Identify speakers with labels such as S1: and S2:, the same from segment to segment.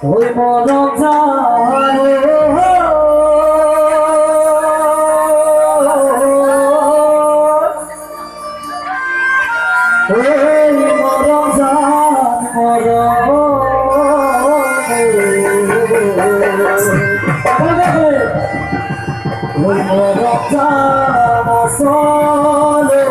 S1: ওই মরম জানে ওই মরম জান মরম ওই মরম জান আসলে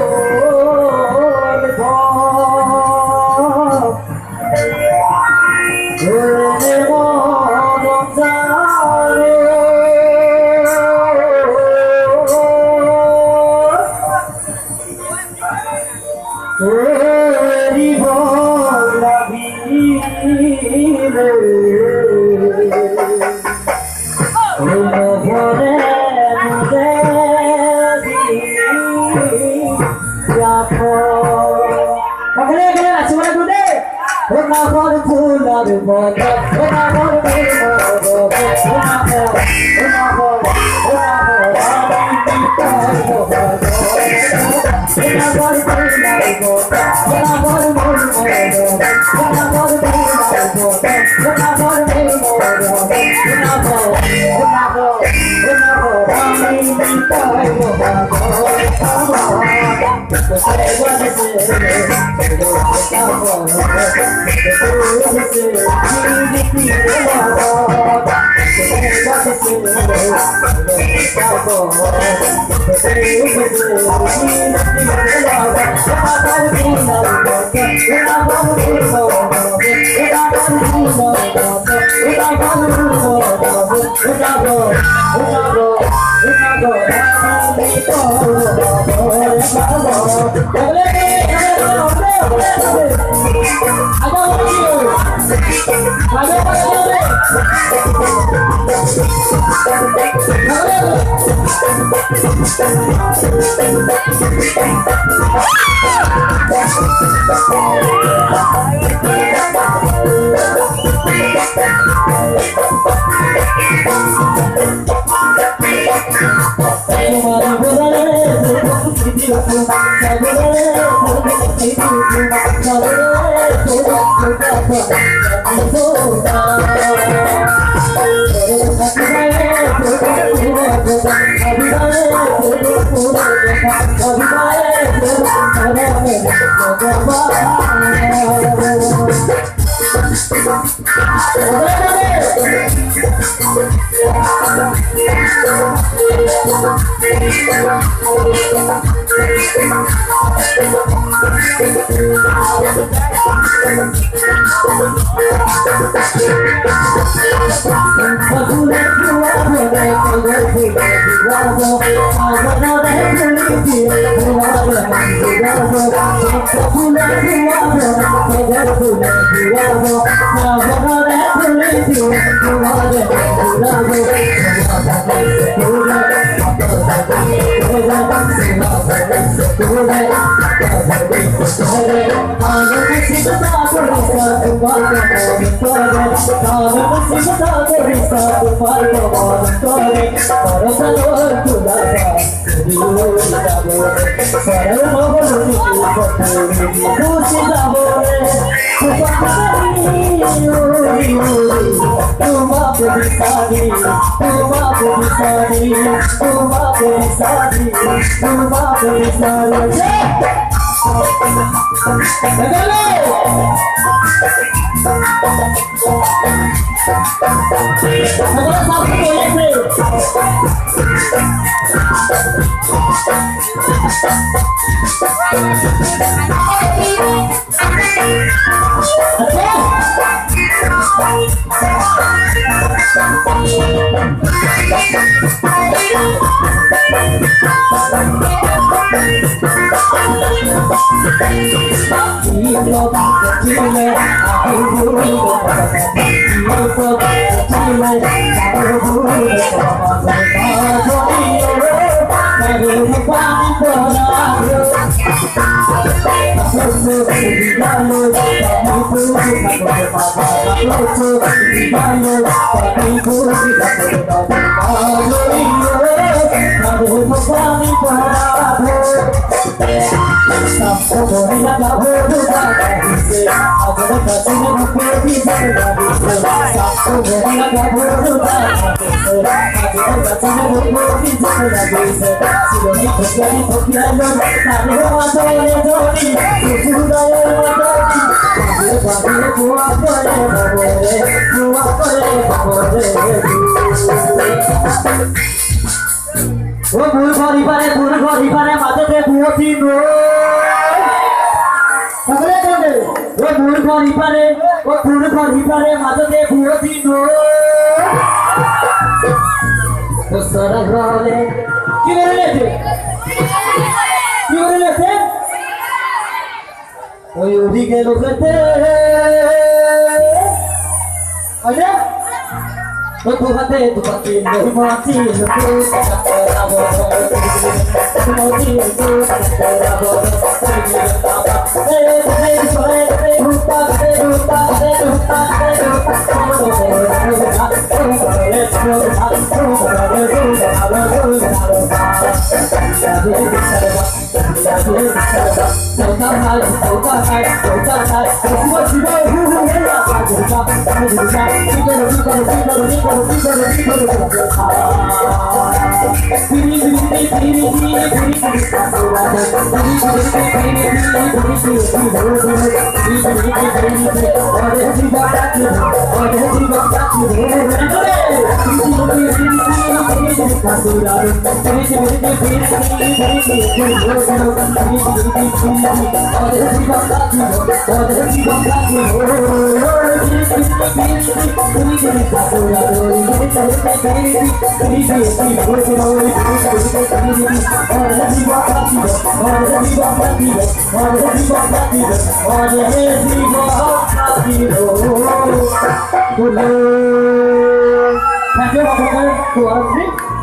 S1: পানি পাবো সব করে লাগাবো দুবাইছে আগের কাছে মুখে দিতে লাগিছে সব করে লাগাবো দুবাইছে আগের কাছে মুখে দিতে লাগিছে সিরনি খুশি খুশি আলো তারে মাঝে ধরি সুরায়ে ধরি বাগে কুয়া করে বাবরে ও ভুল ঘড়ি পারে মাঝে বুয়তি নো সকলে বলে ও ভুল ঘড়ি পারে মাঝে বুয়তি নো ও সারা ঘরে কি বলেছে ওই ওদিকে লোকেতে আরে ও দুহাতে দুপাতি মহিমাতি লোকে রাবো মতি লোকে রাবো Thank you.